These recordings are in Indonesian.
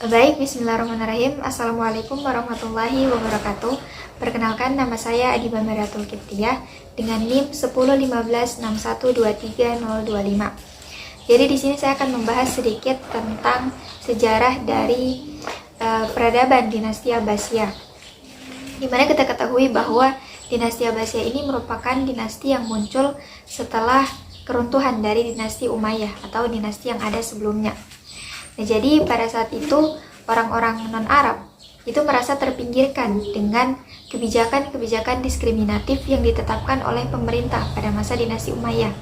Baik, bismillahirrahmanirrahim. Assalamualaikum warahmatullahi wabarakatuh. Perkenalkan, nama saya Adiba Meratul Kiptiah dengan NIM 101561230025. Jadi di sini saya akan membahas sedikit tentang sejarah dari peradaban dinasti Abbasiyah. Di mana kita ketahui bahwa dinasti Abbasiyah ini merupakan dinasti yang muncul setelah keruntuhan dari dinasti Umayyah atau dinasti yang ada sebelumnya. Nah, jadi pada saat itu orang-orang non-Arab itu merasa terpinggirkan dengan kebijakan-kebijakan diskriminatif yang ditetapkan oleh pemerintah pada masa dinasti Umayyah.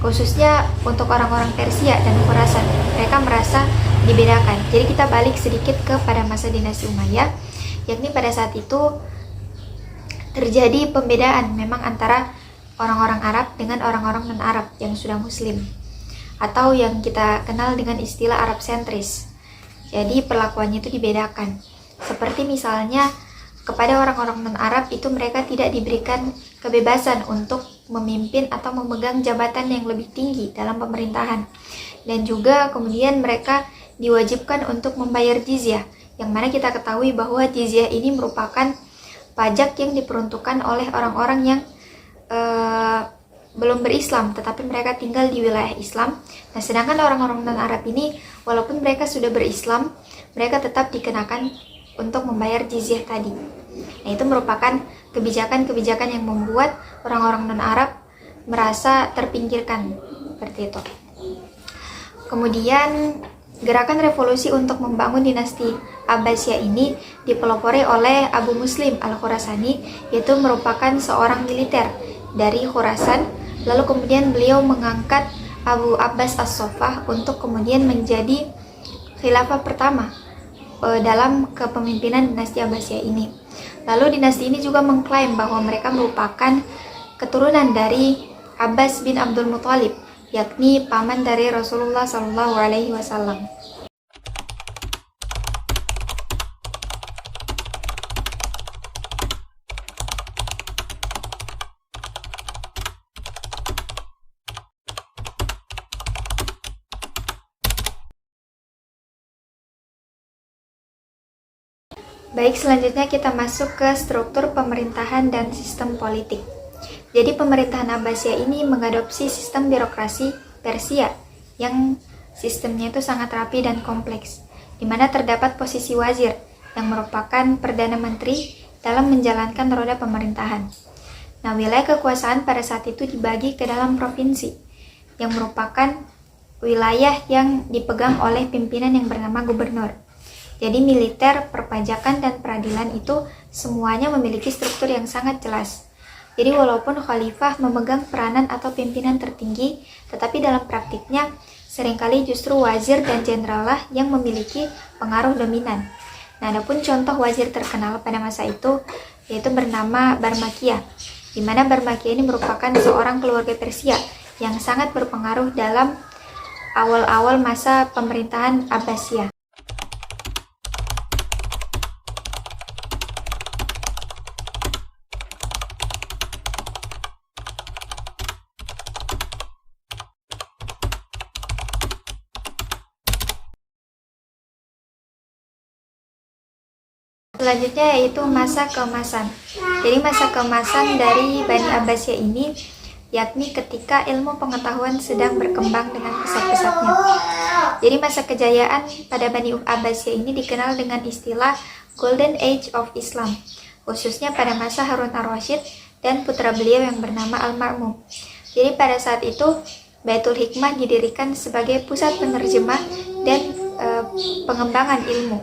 Khususnya untuk orang-orang Persia dan Khurasan, mereka merasa dibedakan. Jadi kita balik sedikit kepada masa dinasti Umayyah, yakni pada saat itu terjadi pembedaan memang antara orang-orang Arab dengan orang-orang non-Arab yang sudah Muslim, atau yang kita kenal dengan istilah Arab sentris. Jadi perlakuannya itu dibedakan. Seperti misalnya kepada orang-orang non-Arab itu mereka tidak diberikan kebebasan untuk memimpin atau memegang jabatan yang lebih tinggi dalam pemerintahan. Dan juga kemudian mereka diwajibkan untuk membayar jizyah, yang mana kita ketahui bahwa jizyah ini merupakan pajak yang diperuntukkan oleh orang-orang yang belum berislam, tetapi mereka tinggal di wilayah Islam. Nah, sedangkan orang-orang non-Arab ini, walaupun mereka sudah berislam, mereka tetap dikenakan untuk membayar jizyah tadi. Nah, itu merupakan kebijakan-kebijakan yang membuat orang-orang non-Arab merasa terpinggirkan, seperti itu. Kemudian, gerakan revolusi untuk membangun dinasti Abbasiyah ini dipelopori oleh Abu Muslim Al-Khurasani, yaitu merupakan seorang militer dari Khurasan. Lalu kemudian beliau mengangkat Abu Abbas As-Soffah untuk kemudian menjadi khilafah pertama dalam kepemimpinan dinasti Abbasiyah ini. Lalu dinasti ini juga mengklaim bahwa mereka merupakan keturunan dari Abbas bin Abdul Muthalib, yakni paman dari Rasulullah SAW. Baik, selanjutnya kita masuk ke struktur pemerintahan dan sistem politik. Jadi pemerintahan Abbasiyah ini mengadopsi sistem birokrasi Persia yang sistemnya itu sangat rapi dan kompleks, di mana terdapat posisi wazir yang merupakan perdana menteri dalam menjalankan roda pemerintahan. Nah, wilayah kekuasaan pada saat itu dibagi ke dalam provinsi yang merupakan wilayah yang dipegang oleh pimpinan yang bernama gubernur. Jadi militer, perpajakan, dan peradilan itu semuanya memiliki struktur yang sangat jelas. Jadi walaupun khalifah memegang peranan atau pimpinan tertinggi, tetapi dalam praktiknya seringkali justru wazir dan jenderal lah yang memiliki pengaruh dominan. Nah, adapun contoh wazir terkenal pada masa itu yaitu bernama Barmakiyah, di mana Barmakiyah ini merupakan seorang keluarga Persia yang sangat berpengaruh dalam awal-awal masa pemerintahan Abbasiyah. Selanjutnya yaitu masa keemasan. Jadi masa keemasan dari Bani Abbasiyah ini yakni ketika ilmu pengetahuan sedang berkembang dengan pesat-pesatnya. Jadi masa kejayaan pada Bani Abbasiyah ini dikenal dengan istilah Golden Age of Islam, khususnya pada masa Harun ar-Rasyid dan putra beliau yang bernama Al-Ma'mun. Jadi pada saat itu Baitul Hikmah didirikan sebagai pusat penerjemah dan pengembangan ilmu,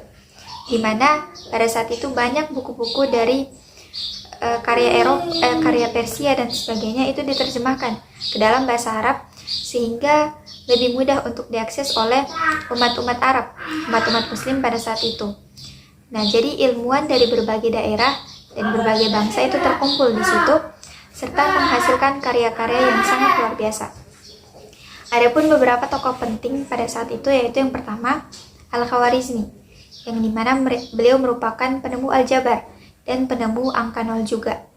di mana pada saat itu banyak buku-buku dari karya Persia dan sebagainya itu diterjemahkan ke dalam bahasa Arab, sehingga lebih mudah untuk diakses oleh umat-umat Arab, umat-umat Muslim pada saat itu. Nah, jadi ilmuwan dari berbagai daerah dan berbagai bangsa itu terkumpul di situ, serta menghasilkan karya-karya yang sangat luar biasa. Adapun beberapa tokoh penting pada saat itu yaitu yang pertama Al-Khawarizmi, yang dimana beliau merupakan penemu aljabar dan penemu angka nol juga.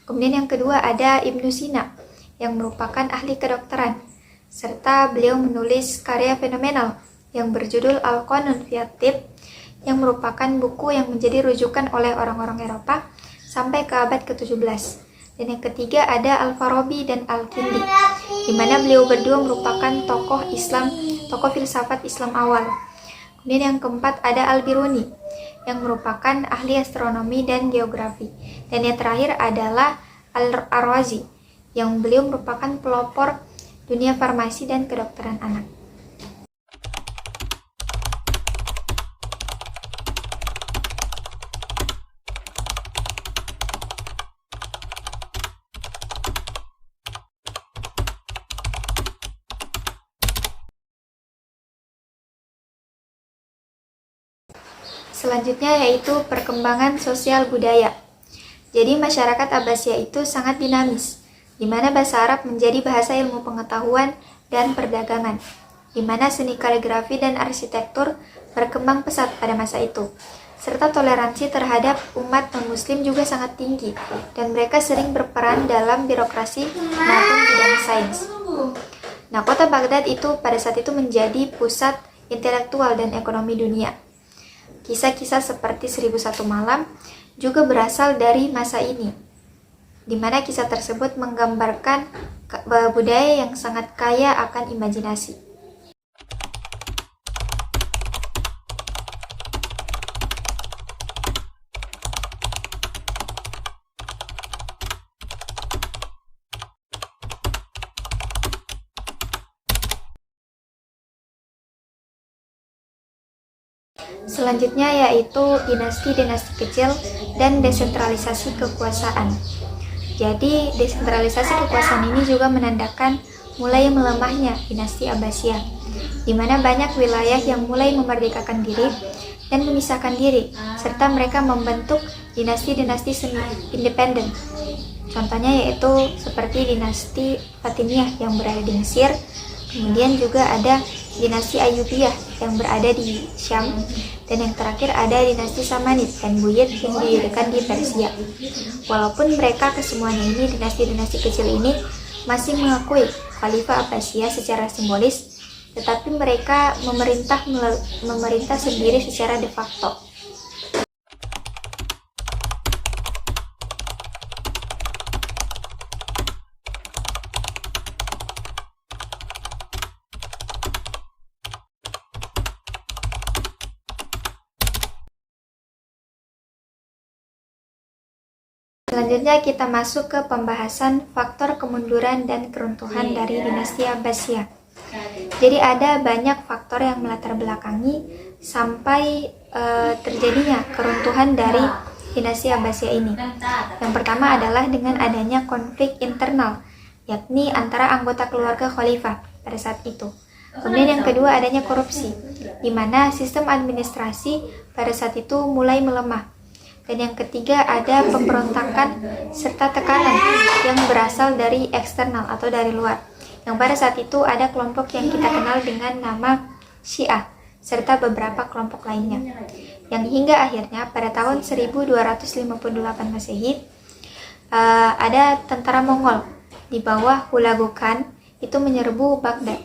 Kemudian yang kedua ada Ibnu Sina, yang merupakan ahli kedokteran, serta beliau menulis karya fenomenal yang berjudul Al-Qanun fi At-Tibb, yang merupakan buku yang menjadi rujukan oleh orang-orang Eropa sampai ke abad ke-17. Dan yang ketiga ada Al-Farabi dan Al-Kindi, di mana beliau berdua merupakan tokoh filsafat Islam awal. Kemudian yang keempat ada Al-Biruni, yang merupakan ahli astronomi dan geografi. Dan yang terakhir adalah Al-Razi, yang beliau merupakan pelopor dunia farmasi dan kedokteran anak. Selanjutnya yaitu perkembangan sosial budaya. Jadi masyarakat Abbasiyah itu sangat dinamis, di mana bahasa Arab menjadi bahasa ilmu pengetahuan dan perdagangan, di mana seni kaligrafi dan arsitektur berkembang pesat pada masa itu, serta toleransi terhadap umat non-muslim juga sangat tinggi, dan mereka sering berperan dalam birokrasi maupun bidang sains. Nah, kota Baghdad itu pada saat itu menjadi pusat intelektual dan ekonomi dunia. Kisah-kisah seperti 1001 Malam juga berasal dari masa ini, di mana kisah tersebut menggambarkan budaya yang sangat kaya akan imajinasi. Selanjutnya yaitu dinasti-dinasti kecil dan desentralisasi kekuasaan. Jadi desentralisasi kekuasaan ini juga menandakan mulai melemahnya dinasti Abbasiyah, di mana banyak wilayah yang mulai memerdekakan diri dan memisahkan diri, serta mereka membentuk dinasti-dinasti semi-independen. Contohnya yaitu seperti dinasti Fatimiyah yang berada di Mesir, kemudian juga ada dinasti Ayyubiyah yang berada di Syam, dan yang terakhir ada dinasti Samanid dan Buyid yang didirikan di Persia. Walaupun mereka kesemuanya ini, dinasti-dinasti kecil ini, masih mengakui Khalifah Abbasiyah secara simbolis, tetapi mereka memerintah sendiri secara de facto. Selanjutnya kita masuk ke pembahasan faktor kemunduran dan keruntuhan dari dinasti Abbasiyah. Jadi ada banyak faktor yang melatar belakangi sampai terjadinya keruntuhan dari dinasti Abbasiyah ini. Yang pertama adalah dengan adanya konflik internal, yakni antara anggota keluarga khalifah pada saat itu. Kemudian yang kedua adanya korupsi, di mana sistem administrasi pada saat itu mulai melemah. Dan yang ketiga ada pemberontakan serta tekanan yang berasal dari eksternal atau dari luar. Yang pada saat itu ada kelompok yang kita kenal dengan nama Syiah serta beberapa kelompok lainnya. Yang hingga akhirnya pada tahun 1258 Masehi ada tentara Mongol di bawah Hulagu Khan itu menyerbu Baghdad.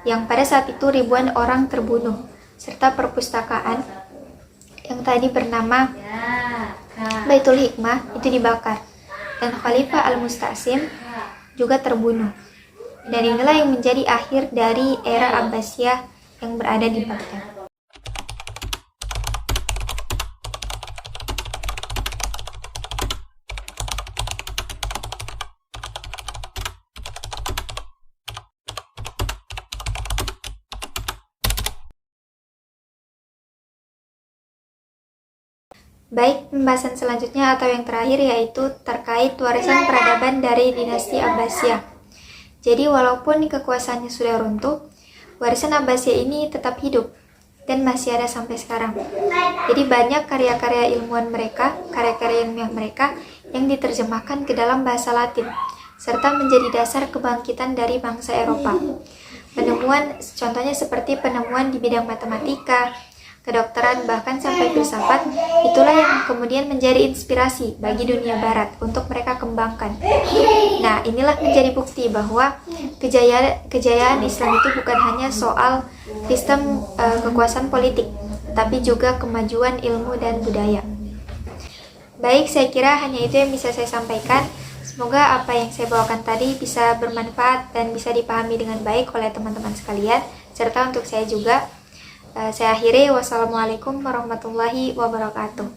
Yang pada saat itu ribuan orang terbunuh serta perpustakaan yang tadi bernama Baitul Hikmah itu dibakar, dan Khalifah Al-Musta'sim juga terbunuh. Dan inilah yang menjadi akhir dari era Abbasiyah yang berada di Baghdad. Baik, pembahasan selanjutnya atau yang terakhir yaitu terkait warisan peradaban dari dinasti Abbasiyah. Jadi walaupun kekuasaannya sudah runtuh, warisan Abbasiyah ini tetap hidup dan masih ada sampai sekarang. Jadi banyak karya-karya ilmuwan mereka, karya-karya ilmiah mereka yang diterjemahkan ke dalam bahasa Latin, serta menjadi dasar kebangkitan dari bangsa Eropa. Penemuan contohnya seperti penemuan di bidang matematika, kedokteran, bahkan sampai filsafat, itulah yang kemudian menjadi inspirasi bagi dunia barat untuk mereka kembangkan. Nah, inilah menjadi bukti bahwa kejayaan Islam itu bukan hanya soal sistem kekuasaan politik, tapi juga kemajuan ilmu dan budaya. Baik, saya kira hanya itu yang bisa saya sampaikan. Semoga apa yang saya bawakan tadi bisa bermanfaat dan bisa dipahami dengan baik oleh teman-teman sekalian, serta untuk saya juga. Saya akhiri, wassalamualaikum warahmatullahi wabarakatuh.